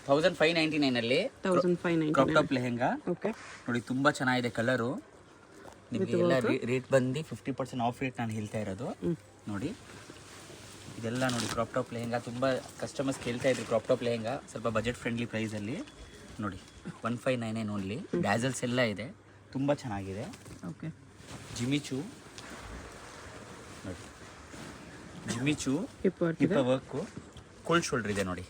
1599 ಅಲ್ಲಿ 1599 crop top lehenga okay ನೋಡಿ, ತುಂಬ ಚೆನ್ನಾಗಿದೆ ಕಲರು. ನಿಮಗೆ ಎಲ್ಲ ರೇಟ್ ಬಂದು 50% ಆಫ್ ರೇಟ್ ನಾನು ಹೇಳ್ತಾ ಇರೋದು. ನೋಡಿ ಇದೆಲ್ಲ ನೋಡಿ ಕ್ರಾಪ್ ಟಾಪ್ ಲೆಹೆಂಗಾ. ತುಂಬ ಕಸ್ಟಮರ್ಸ್ ಕೇಳ್ತಾ ಇದ್ರು ಕ್ರಾಪ್ ಟಾಪ್ ಲೆಹೆಂಗಾ, ಸ್ವಲ್ಪ ಬಜೆಟ್ ಫ್ರೆಂಡ್ಲಿ ಪ್ರೈಸಲ್ಲಿ. ನೋಡಿ 1599 ಓನ್ಲಿ. ಡ್ಯಾಸಲ್ಸ್ ಎಲ್ಲ ಇದೆ, ತುಂಬ ಚೆನ್ನಾಗಿದೆ. ಓಕೆ ಜಿಮಿಚು ನೋಡಿ, ಜಿಮಿಚು ಹಿಪ್ ವರ್ಕು ಕೋಲ್ಡ್ ಶೋಲ್ಡರ್ ಇದೆ ನೋಡಿ.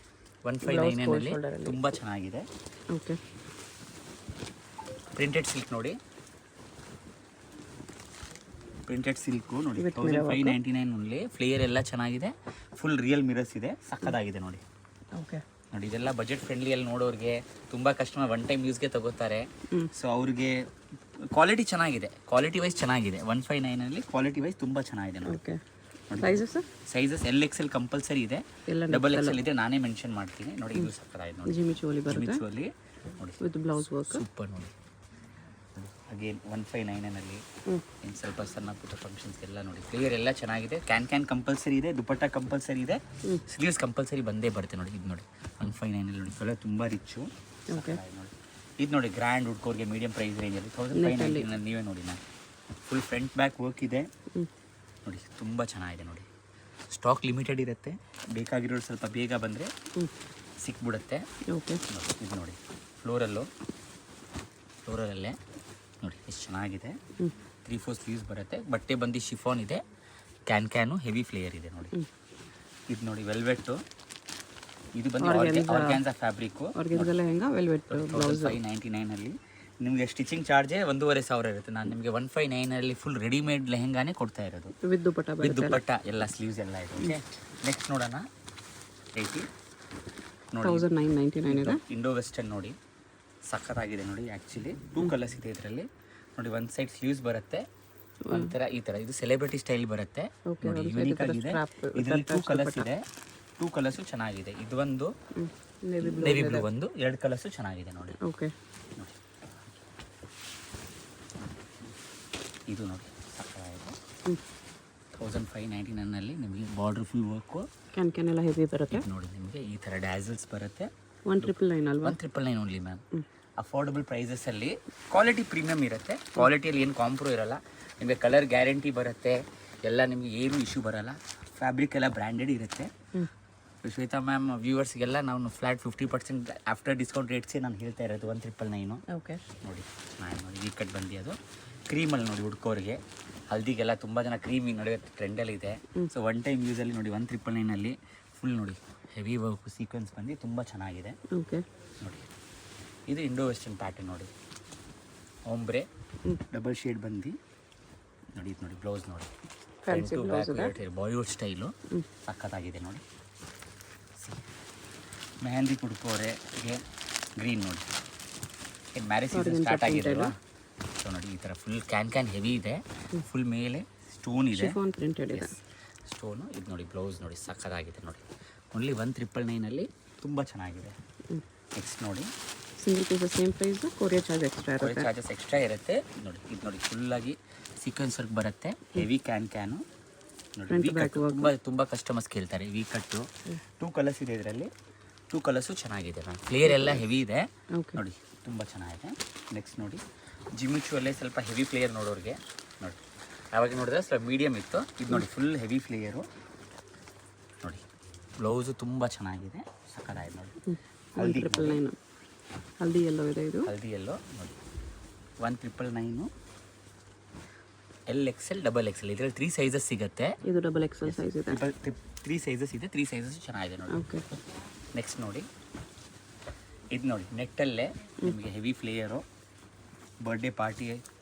1599 ಅಲ್ಲಿ ತುಂಬ ಚೆನ್ನಾಗಿದೆ. ಓಕೆ ಪ್ರಿಂಟೆಡ್ ಸಿಲ್ಕ್ ನೋಡಿ, ಪ್ರಿಂಟೆಡ್ ಸಿಲ್ಕು ನೋಡಿ 1599 ಓನ್ಲಿ. ಫ್ಲೇಯರ್ ಎಲ್ಲ ಚೆನ್ನಾಗಿದೆ, ಫುಲ್ ರಿಯಲ್ ಮಿರರ್ಸ್ ಇದೆ, ಸಕ್ಕದಾಗಿದೆ ನೋಡಿ. ಓಕೆ ನೋಡಿ ಇದೆಲ್ಲ ಬಜೆಟ್ ಫ್ರೆಂಡ್ಲಿಯಲ್ಲಿ ನೋಡೋರಿಗೆ, ತುಂಬ ಕಸ್ಟಮರ್ ಒನ್ ಟೈಮ್ ಯೂಸ್ಗೆ ತಗೋತಾರೆ. ಸೊ ಅವ್ರಿಗೆ ಕ್ವಾಲಿಟಿ ಚೆನ್ನಾಗಿದೆ, ಕ್ವಾಲಿಟಿ ವೈಸ್ ಚೆನ್ನಾಗಿದೆ. 159 ಅಲ್ಲಿ ಕ್ವಾಲಿಟಿ ವೈಸ್ ತುಂಬ ಚೆನ್ನಾಗಿದೆ ನೋಡಿ. ಓಕೆ ಸೈಜಸ್ LXL ಕಂಪಲ್ಸರಿ ಇದೆ, ಡಬಲ್ XL ಇದೆ, ನಾನೇ ಮೆನ್ಷನ್ ಮಾಡ್ತೀನಿ ನೋಡಿ. ಇದು ಸಕ್ಕದಾಗಿದೆ ನೋಡಿ. ಜಿಮಿಚುವಲಿ ಬರುತ್ತೆ ನೋಡಿ ವಿತ್ ಬ್ಲೌಸ್ ವರ್ಕ್. ಸೂಪರ್ ನೋಡಿ. ಅಗೇನ್ 159 ಅಲ್ಲಿ ಇನ್ನು ಸ್ವಲ್ಪ ಸಣ್ಣ ಪುಟ್ಟ ಫಂಕ್ಷನ್ಸ್ಗೆಲ್ಲ ನೋಡಿ. ಫ್ಲೇಯರ್ ಎಲ್ಲ ಚೆನ್ನಾಗಿದೆ. ಕ್ಯಾನ್ ಕಂಪಲ್ಸರಿ ಇದೆ, ದುಪಟ್ಟ ಕಂಪಲ್ಸರಿ ಇದೆ, ಸ್ಲೀವ್ಸ್ ಕಂಪಲ್ಸರಿ ಬಂದೇ ಬರುತ್ತೆ ನೋಡಿ. ಇದು ನೋಡಿ 159 ಅಲ್ಲಿ ನೋಡಿ, ಕಲರ್ ತುಂಬ ರಿಚ್ಚು. ಓಕೆ ನೋಡಿ ಇದು ನೋಡಿ, ಗ್ರ್ಯಾಂಡ್ ಹುಡ್ಕೋರಿಗೆ ಮೀಡಿಯಂ ಪ್ರೈಸ್ ರೇಂಜಲ್ಲಿ 1599 ನೀವೇ ನೋಡಿ. ನಾನು ಫುಲ್ ಫ್ರಂಟ್ ಬ್ಯಾಕ್ ವರ್ಕ್ ಇದೆ ನೋಡಿ, ತುಂಬ ಚೆನ್ನಾಗಿದೆ ನೋಡಿ. ಸ್ಟಾಕ್ ಲಿಮಿಟೆಡ್ ಇರುತ್ತೆ, ಬೇಕಾಗಿರೋರು ಸ್ವಲ್ಪ ಬೇಗ ಬಂದರೆ ಸಿಕ್ಬಿಡುತ್ತೆ. ಓಕೆ ಇದು ನೋಡಿ ಫ್ಲೋರಲ್ಲೇ ನೋಡಿ ಎಷ್ಟು ಚೆನ್ನಾಗಿದೆ. 3/4 ಸ್ಲೀವ್ಸ್ ಬರುತ್ತೆ. ಬಟ್ಟೆ ಬಂದು ಶಿಫಾನ್ ಇದೆ, ಕ್ಯಾನು ಹೆವಿ ಫ್ಲೇಯರ್ ಇದೆ ನೋಡಿ. ಇದು ನೋಡಿ ವೆಲ್ವೆಟ್ಟು, ಇದು ಬಂದು organza fabric. Organza lehenga velvet blouse 599 ಅಲ್ಲಿ ನಿಮಗೆ ಸ್ಟಿಚಿಂಗ್ ಚಾರ್ಜೇ 1500 ಇರುತ್ತೆ. ನಾನು ನಿಮಗೆ 159 ಅಲ್ಲಿ ಫುಲ್ ರೆಡಿಮೇಡ್ ಲೆಹೆಂಗಾನೇ ಕೊಡ್ತಾ ಇರೋದು, ವಿತ್ ದುಪಟ್ಟ ಎಲ್ಲ ಸ್ಲೀವ್ಸ್ ಎಲ್ಲ ಇದೆ. ಓಕೆ ನೆಕ್ಸ್ಟ್ ನೋಡೋಣ. 1999 ಇದೆ. ಇಂಡೋ ವೆಸ್ಟರ್ನ್ ನೋಡಿ, ಸಖತ್ತಾಗಿದೆ ನೋಡಿ. ಆ್ಯಕ್ಚುಲಿ 2 ಕಲರ್ಸ್ ಇದೆ ಇದರಲ್ಲಿ ನೋಡಿ. ಒಂದು ಸೈಡ್ ಸ್ಲೀವ್ಸ್ ಬರುತ್ತೆ, ಒಂಥರ ಈ ಥರ ಇದು ಸೆಲೆಬ್ರಿಟಿ ಸ್ಟೈಲ್ ಬರುತ್ತೆ ನೋಡಿ, ಯೂನಿಕ್ ಆಗಿದೆ. ಇದರಲ್ಲಿ 2 ಕಲರ್ಸ್ ಇದೆ, 2 ಕಲರ್ಸು ಚೆನ್ನಾಗಿದೆ. ಇದು ಒಂದು ನೇವಿ ಬ್ಲೂ, ಒಂದು 2 ಕಲರ್ಸು ಚೆನ್ನಾಗಿದೆ ನೋಡಿ. ಓಕೆ ನೋಡಿ ಇದು ನೋಡಿ ಸಕ್ಕತ್ತಾಗಿದೆ. 1599 ಅಲ್ಲಿ ನಿಮಗೆ ಬಾರ್ಡರ್ ಫುಲ್ ವರ್ಕು, ಕ್ಯಾನ್ ಎಲ್ಲ ಹೆವಿ ಬರುತ್ತೆ ನೋಡಿ. ನಿಮಗೆ ಈ ಥರ ಡ್ಯಾಸಲ್ಸ್ ಬರುತ್ತೆ. 1999 ಅಲ್ವಾ? 1999 ಓನ್ಲಿ ಮ್ಯಾಮ್. ಅಫೋರ್ಡಬಲ್ ಪ್ರೈಸಸಲ್ಲಿ ಕ್ವಾಲಿಟಿ ಪ್ರೀಮಿಯಮ್ ಇರುತ್ತೆ. ಕ್ವಾಲಿಟಿಯಲ್ಲಿ ಏನು ಕಾಂಪ್ರೋ ಇರೋಲ್ಲ. ನಿಮಗೆ ಕಲರ್ ಗ್ಯಾರಂಟಿ ಬರುತ್ತೆ, ಎಲ್ಲ ನಿಮಗೆ ಏನು ಇಶ್ಯೂ ಬರೋಲ್ಲ. ಫ್ಯಾಬ್ರಿಕ್ ಎಲ್ಲ ಬ್ರ್ಯಾಂಡೆಡ್ ಇರುತ್ತೆ. ಶ್ವೇತಾ ಮ್ಯಾಮ್ ವ್ಯೂವರ್ಸ್ಗೆಲ್ಲ ನಾವು ಫ್ಲಾಟ್ 50% ಆಫ್ಟರ್ ಡಿಸ್ಕೌಂಟ್ ರೇಟ್ಸೇ ನಾನು ಹೇಳ್ತಾ ಇರೋದು. 1999 ಓಕೆ ನೋಡಿ ನೋಡಿ. ಈ ಕಟ್ ಬಂದು ಅದು ಕ್ರೀಮಲ್ಲಿ ನೋಡಿ, ಹುಡ್ಕೋರಿಗೆ ಹಲ್ದಿಗೆಲ್ಲ ತುಂಬ ಜನ ಕ್ರೀಮಿಂಗ್ ನಡೆಯೋ ಟ್ರೆಂಡಲ್ಲಿದೆ. ಸೊ ಒನ್ ಟೈಮ್ ಯೂಸಲ್ಲಿ ನೋಡಿ 1999 ಅಲ್ಲಿ ಫುಲ್ ನೋಡಿ ಹೆವಿ ವರ್ಕ್ ಸೀಕ್ವೆನ್ಸ್ ಬಂದು ತುಂಬ ಚೆನ್ನಾಗಿದೆ. ಓಕೆ ನೋಡಿ ಇದು ಇಂಡೋ ವೆಸ್ಟರ್ನ್ ಪ್ಯಾಟರ್ನ್ ನೋಡಿ, ಓಂಬ್ರೆ ಡಬಲ್ ಶೇಡ್ ಬಂದು ನೋಡಿ. ಇದು ನೋಡಿ ಬ್ಲೌಸ್ ನೋಡಿ, ಬಾಲಿವುಡ್ ಸ್ಟೈಲು ಸಖತ್ತಾಗಿದೆ ನೋಡಿ. ಮೆಹಂದಿ ಕುಡ್ಕೋರೆಗೆ ಗ್ರೀನ್ ನೋಡಿ, ಏನು ಮ್ಯಾರೇಜ್ ಸೀಸನ್ ಸ್ಟಾರ್ಟ್ ಆಗಿದೆ ಅಲ್ವಾ? ಸೊ ನೋಡಿ ಈ ಥರ ಫುಲ್ ಕ್ಯಾನ್ ಹೆವಿ ಇದೆ, ಫುಲ್ ಮೇಲೆ ಸ್ಟೋನ್ ಇದೆ, ಸ್ಟೋನು. ಇದು ನೋಡಿ ಬ್ಲೌಸ್ ನೋಡಿ ಸಖತ್ತಾಗಿದೆ ನೋಡಿ. ಓನ್ಲಿ 1999 ಅಲ್ಲಿ ತುಂಬ ಚೆನ್ನಾಗಿದೆ. ನೆಕ್ಸ್ಟ್ ನೋಡಿ, single piece same price, courier charges extra ಇರುತ್ತೆ ನೋಡಿ. ಇದು ನೋಡಿ ಫುಲ್ಲಾಗಿ ಸೀಕ್ವೆನ್ಸ್ ವರ್ಕ್ ಬರುತ್ತೆ, ಹೆವಿ ಕ್ಯಾನು ನೋಡಿ. ತುಂಬ ಕಸ್ಟಮರ್ಸ್ ಕೇಳ್ತಾರೆ ವಿ ಕಟ್ಟು. 2 ಕಲರ್ಸ್ ಇದೆ ಇದರಲ್ಲಿ, 2 ಕಲರ್ಸು ಚೆನ್ನಾಗಿದೆ ಮ್ಯಾಮ್. ಫ್ಲೇಯರ್ ಎಲ್ಲ ಹೆವಿ ಇದೆ ನೋಡಿ, ತುಂಬ ಚೆನ್ನಾಗಿದೆ. ನೆಕ್ಸ್ಟ್ ನೋಡಿ ಜಿಮಿಚುವಲ್ಲೇ ಸ್ವಲ್ಪ ಹೆವಿ ಫ್ಲೇಯರ್ ನೋಡೋರಿಗೆ ನೋಡಿ. ಯಾವಾಗ ನೋಡಿದ್ರೆ ಸ್ವಲ್ಪ ಮೀಡಿಯಮ್ ಇತ್ತು, ಇದು ನೋಡಿ ಫುಲ್ ಹೆವಿ ಫ್ಲೇಯರು ನೋಡಿ. ಬ್ಲೌಸು ತುಂಬ ಚೆನ್ನಾಗಿದೆ, ಸಕ್ಕತ್ತಾಗಿದೆ ನೋಡಿ. ಹಲ್ದಿ ಎಲ್ಲೋ ಇದೆ, ಇದು ಹಲ್ದಿ ಎಲ್ಲೋ ನೋಡಿ. 1999 LXL ಡಬಲ್ XL ಇದರಲ್ಲಿ 3 ಸೈಜಸ್ ಸಿಗುತ್ತೆ. ಇದು ಡಬಲ್ XL ಸೈಜ್ ಇದೆ, 3 ಸೈಜಸ್ ಇದೆ. 3 ಸೈಜಸ್ ಚೆನ್ನಾಗಿದೆ ನೋಡಿ. ಓಕೆ ನೆಕ್ಸ್ಟ್ ನೋಡಿ, ಇದು ನೋಡಿ ನೆಟ್ಟಲ್ಲೇ ನಿಮಗೆ ಹೆವಿ ಫ್ಲೇಯರು, ಬರ್ಡೇ ಪಾರ್ಟಿ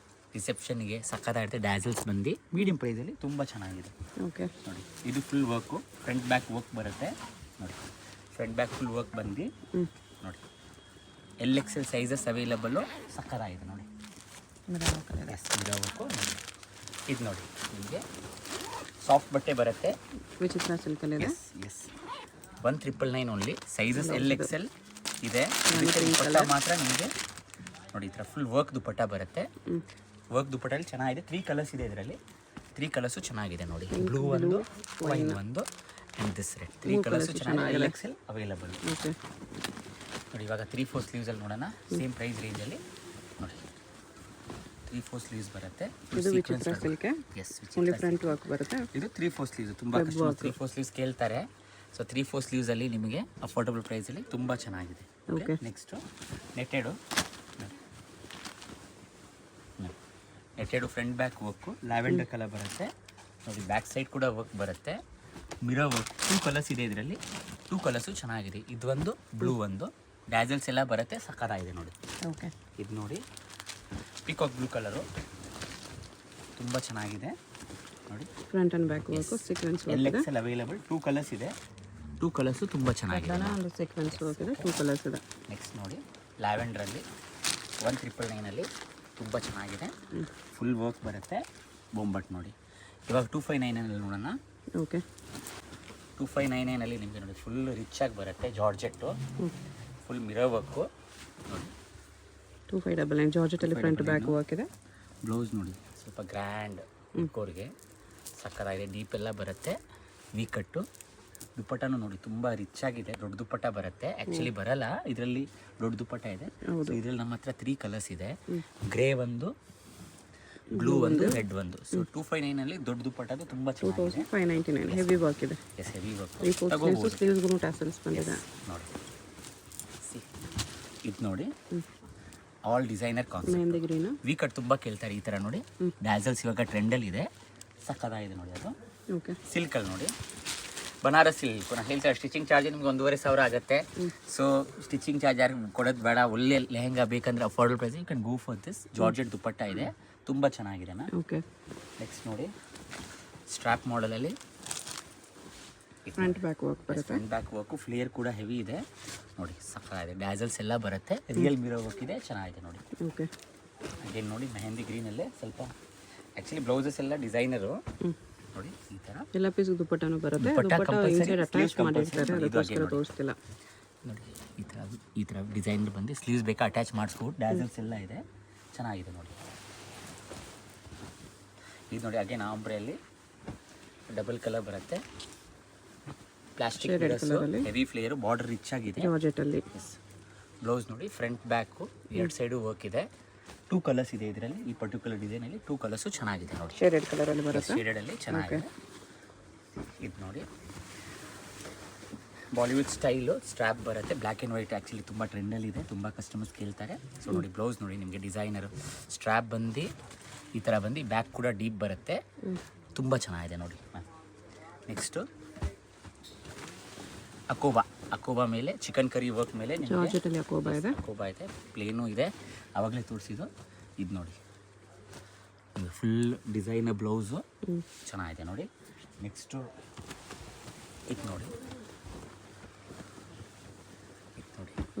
ರಿಸೆಪ್ಷನ್ಗೆ ಸಕ್ಕತ್ತಾಗಿರುತ್ತೆ. ಡ್ಯಾಸಲ್ಸ್ ಬಂದು ಮೀಡಿಯಂ ಪ್ರೈಸಲ್ಲಿ ತುಂಬ ಚೆನ್ನಾಗಿದೆ. ಓಕೆ ನೋಡಿ ಇದು full work, front back work ಬರುತ್ತೆ ನೋಡಿ. ಫ್ರಂಟ್ ಬ್ಯಾಕ್ ಫುಲ್ ವರ್ಕ್ ಬಂದು ನೋಡಿ. LXL ಸೈಜಸ್ ಅವೈಲಬಲ್ಲು, ಸಕ್ಕತ್ತಾಗಿದೆ ನೋಡಿ. ಮಿರಾ ವರ್ಕು ನೋಡಿ. ಇದು ನೋಡಿ ನಿಮಗೆ ಸಾಫ್ಟ್ ಬಟ್ಟೆ ಬರುತ್ತೆ, ವಿಚಿತ್ರ ಸಿಲ್ಕಲ್ಲಿ ಇದೆ. S 1999 only. ಸೈಜಸ್ LXL ಇದೆ. ಮಾತ್ರ ನಿಮಗೆ ನೋಡಿ ಈ ಥರ ಫುಲ್ ವರ್ಕ್ ದುಪಟ್ಟ ಬರುತ್ತೆ. ವರ್ಕ್ ದುಪಟ್ಟಲ್ಲಿ ಚೆನ್ನಾಗಿದೆ. 3 ಕಲರ್ಸ್ ಇದೆ ಇದರಲ್ಲಿ, 3 ಕಲರ್ಸು ಚೆನ್ನಾಗಿದೆ ನೋಡಿ. ಬ್ಲೂ ಒಂದು, ವೈನ್ ಒಂದು, ಆ್ಯಂಡ್ ದಿಸ್ ರೆಡ್. 3 ಕಲರ್ಸು ಚೆನ್ನಾಗಿದೆ. LXL available. ಓಕೆ ನೋಡಿ ಇವಾಗ 3/4 ಸ್ಲೀವ್ಸಲ್ಲಿ ನೋಡೋಣ. ಸೇಮ್ ಪ್ರೈಸ್ ರೇಂಜಲ್ಲಿ ನೋಡಿ 3/4 ಸ್ಲೀವ್ಸ್ ಬರುತ್ತೆ. ಇದು ವಿಚಿತ್ರ silk S, only front work ಬರುತ್ತೆ. ಇದು 3/4 ಸ್ಲೀವ್ಸ್. ತುಂಬ ಕಸ್ಟಮರ್ 3/4 ಸ್ಲೀವ್ಸ್ ಕೇಳ್ತಾರೆ. ಸೊ 3/4 ಸ್ಲೀವ್ಸಲ್ಲಿ ನಿಮಗೆ ಅಫೋರ್ಡಬಲ್ ಪ್ರೈಸಲ್ಲಿ ತುಂಬ ಚೆನ್ನಾಗಿದೆ. Okay, next ನೆಟ್ಟೆಡು front back work lavender colour ಬರುತ್ತೆ ನೋಡಿ. ಬ್ಯಾಕ್ ಸೈಡ್ ಕೂಡ ವರ್ಕ್ ಬರುತ್ತೆ. ಮಿರರ್ ವರ್ಕ್ 2 ಕಲರ್ಸ್ ಇದೆ ಇದರಲ್ಲಿ. 2 ಕಲರ್ಸು ಚೆನ್ನಾಗಿದೆ. ಇದು ಒಂದು ಬ್ಲೂ ಒಂದು ಡ್ಯಾಸಲ್ಸ್ ಎಲ್ಲ ಬರುತ್ತೆ. ಸಕ್ಕತ್ತಾಗಿದೆ ನೋಡಿ. ಓಕೆ, ಇದು ನೋಡಿ ಪಿಕಾಕ್ ಬ್ಲೂ ಕಲರು ತುಂಬ ಚೆನ್ನಾಗಿದೆ ನೋಡಿ. Front and back work sequence work ಇದೆ. LXL available. 2 ಕಲರ್ಸ್ ಇದೆ. 2 ಕಲರ್ಸು ತುಂಬ ಚೆನ್ನಾಗಿದೆ. ಒಂದು ಸೀಕ್ವೆನ್ಸ್ ವರ್ಕ್ ಇದೆ. 2 ಕಲರ್ಸ್ ಇದೆ. ನೆಕ್ಸ್ಟ್ ನೋಡಿ ಲ್ಯಾವೆಂಡ್ರಲ್ಲಿ 1999ಅಲ್ಲಿ ತುಂಬ ಚೆನ್ನಾಗಿದೆ. ಫುಲ್ ವರ್ಕ್ ಬರುತ್ತೆ. ಬೊಂಬಟ್ ನೋಡಿ. ಇವಾಗ 2599ಅಲ್ಲಿ ನೋಡೋಣ. ಓಕೆ, 2599ಅಲ್ಲಿ ನಿಮಗೆ ನೋಡಿ ಫುಲ್ ರಿಚ್ ಆಗಿ ಬರುತ್ತೆ. ಜಾರ್ಜೆಟ್ಟು ಫುಲ್ ಮಿರರ್ ವರ್ಕು ನೋಡಿ. 2599 ಜಾರ್ಜೆಟಲ್ಲಿ ಫ್ರಂಟ್ ಬ್ಯಾಕ್ ವರ್ಕ್ ಇದೆ. ಬ್ಲೌಸ್ ನೋಡಿ ಸ್ವಲ್ಪ ಗ್ರ್ಯಾಂಡ್ ಕೋರ್ಗೆ ಸಕ್ಕತ್ತಾಗಿದೆ. ಡೀಪ್ ಎಲ್ಲ ಬರುತ್ತೆ. ವಿ ಕಟ್ಟು. ದುಪ್ಪಟ್ಟನೂ ನೋಡಿ ತುಂಬ ರಿಚ್ ಆಗಿದೆ. ದೊಡ್ಡ ದುಪ್ಪಟ್ಟ ಬರುತ್ತೆ. ಆ್ಯಕ್ಚುಲಿ ಬರಲ್ಲ ಇದರಲ್ಲಿ, ದೊಡ್ಡ ದುಪ್ಪಟ್ಟ ಇದೆ. ಸೊ ಇದರಲ್ಲಿ ನಮ್ಮ ಹತ್ರ 3 ಕಲರ್ಸ್ ಇದೆ. ಗ್ರೇ ಒಂದು, ಬ್ಲೂ ಒಂದು, ರೆಡ್ ಒಂದು. ಸೊ 259ಅಲ್ಲಿ ದೊಡ್ಡ ದುಪ್ಪಟ್ಟದು ತುಂಬ ಚೆನ್ನಾಗಿದೆ. 2599 ಹೆವಿ ವರ್ಕ್ ಇದೆ. Yes, heavy work. 3/4 ಸ್ಲೀವ್ಸ್ಗೂ ಟ್ಯಾಸಲ್ಸ್ ಬಂದಿದೆ ನೋಡಿ. ಇದು ನೋಡಿ all designer concept. Mehndi green V cut ತುಂಬ ಕೇಳ್ತಾರೆ ಈ ಥರ ನೋಡಿ. ಡ್ಯಾಸಲ್ಸ್ ಇವಾಗ ಟ್ರೆಂಡಲ್ಲಿ ಇದೆ. ಸಕ್ಕತ್ತಾಗಿದೆ ನೋಡಿ. ಅದು ಓಕೆ, ಸಿಲ್ಕಲ್ಲಿ ನೋಡಿ ಬನಾರಸ್ ಸಿಲ್ಕ್. ನಾನು ಹೇಳ್ತಾರೆ ಸ್ಟಿಚಿಂಗ್ ಚಾರ್ಜ್ ನಿಮ್ಗೆ 1,500 ಆಗುತ್ತೆ. ಸೊ ಸ್ಟಿಚಿಂಗ್ ಚಾರ್ಜ್ ಯಾರು ಕೊಡೋದು ಬೇಡ. ಒಳ್ಳೆ ಲೆಹೆಂಗಾ ಬೇಕಂದ್ರೆ affordable price you can go for this. Georgette dupatta ಇದೆ. ತುಂಬ ಚೆನ್ನಾಗಿದೆ ನಾ. ಓಕೆ, ನೆಕ್ಸ್ಟ್ ನೋಡಿ ಸ್ಟ್ರಾಪ್ ಮಾಡಲಲ್ಲಿ ಫ್ರಂಟ್ ಬ್ಯಾಕ್ ವರ್ಕ್ ಬರುತ್ತೆ. ಫ್ರಂಟ್ ಬ್ಯಾಕ್ ವರ್ಕು ಫ್ಲೇರ್ ಕೂಡ ಹೆವಿ ಇದೆ ನೋಡಿ. ಸಕ್ಕತ್ತಾಗಿದೆ. ಡ್ಯಾಸಲ್ಸ್ ಎಲ್ಲ ಬರುತ್ತೆ. ರಿಯಲ್ ಮಿರರ್ ವರ್ಕ್ ಇದೆ. ಚೆನ್ನಾಗಿದೆ ನೋಡಿ. ಓಕೆ, ಅಗೇನ್ ನೋಡಿ ಮೆಹಂದಿ ಗ್ರೀನಲ್ಲೇ ಸ್ವಲ್ಪ ಆ್ಯಕ್ಚುಲಿ ಬ್ಲೌಸಸ್ ಎಲ್ಲ ಡಿಸೈನರು ನೋಡಿ. ಈ ಥರ ಎಲ್ಲ ಪೀಸ್ ದುಪ್ಪಟ್ಟನೂ ಬರುತ್ತೆ. ದುಪ್ಪಟ್ಟ ಇನ್ಸೈಡ್ ಅಟ್ಯಾಚ್ ಮಾಡಿರ್ತಾರೆ, ಅದಕ್ಕೋಸ್ಕರ ತೋರಿಸ್ತಿಲ್ಲ ನೋಡಿ. ಈ ಥರ ಡಿಸೈನ್ ಬಂದು ಸ್ಲೀವ್ಸ್ ಬೇಕಾ ಅಟ್ಯಾಚ್ ಮಾಡಿಸ್ಬೋದು. ಡ್ಯಾಸಲ್ಸ್ ಎಲ್ಲ ಇದೆ. ಚೆನ್ನಾಗಿದೆ ನೋಡಿ. ಇದು ನೋಡಿ ಅಗೇನ್ ಆಂಬ್ರೆಯಲ್ಲಿ ಡಬಲ್ ಕಲರ್ ಬರುತ್ತೆ. Plastic heavy flare. Border rich ಆಗಿದೆ. ಜಾರ್ಜೆಟಲ್ಲಿ ಎಸ್. ಬ್ಲೌಸ್ ನೋಡಿ ಫ್ರಂಟ್ ಬ್ಯಾಕು 2 ಸೈಡು ವರ್ಕ್ ಇದೆ. 2 ಕಲರ್ಸ್ ಇದೆ ಇದರಲ್ಲಿ. ಈ ಪರ್ಟಿಕ್ಯುಲರ್ ಡಿಸೈನಲ್ಲಿ 2 ಕಲರ್ಸು ಚೆನ್ನಾಗಿದೆ ನೋಡಿ. ಶೇಡೆಡ್ ಕಲರಲ್ಲಿ ಬರುತ್ತೆ. ಶೇಡೆಡಲ್ಲಿ ಚೆನ್ನಾಗಿದೆ. ಇದು ನೋಡಿ ಬಾಲಿವುಡ್ ಸ್ಟೈಲು ಸ್ಟ್ರ್ಯಾಪ್ ಬರುತ್ತೆ. ಬ್ಲ್ಯಾಕ್ ಆ್ಯಂಡ್ ವೈಟ್ ಆ್ಯಕ್ಚುಲಿ ತುಂಬ ಟ್ರೆಂಡಲ್ಲಿದೆ. ತುಂಬ ಕಸ್ಟಮರ್ಸ್ ಕೇಳ್ತಾರೆ. ಸೊ ನೋಡಿ ಬ್ಲೌಸ್ ನೋಡಿ ನಿಮಗೆ ಡಿಸೈನರು ಸ್ಟ್ರ್ಯಾಪ್ ಬಂದು ಈ ಥರ ಬಂದು ಬ್ಯಾಕ್ ಕೂಡ ಡೀಪ್ ಬರುತ್ತೆ. ತುಂಬ ಚೆನ್ನಾಗಿದೆ ನೋಡಿ. ನೆಕ್ಸ್ಟು ಅಕೋಬಾ ಮೇಲೆ ಚಿಕನ್ ಕರಿ ವರ್ಕ್ ಮೇಲೆ ಜಾರ್ಜೆಟಲ್ಲಿ ಅಕೋಬಾ ಇದೆ. ಅಕೋಬಾ ಇದೆ. ಪ್ಲೇನು ಇದೆ. ಆವಾಗಲೇ ತೋರಿಸಿದ್ದು. ಇದು ನೋಡಿ ಫುಲ್ ಡಿಸೈನರ್ ಬ್ಲೌಸು ಚೆನ್ನಾಗಿದೆ ನೋಡಿ. ನೆಕ್ಸ್ಟು ಇದು ನೋಡಿ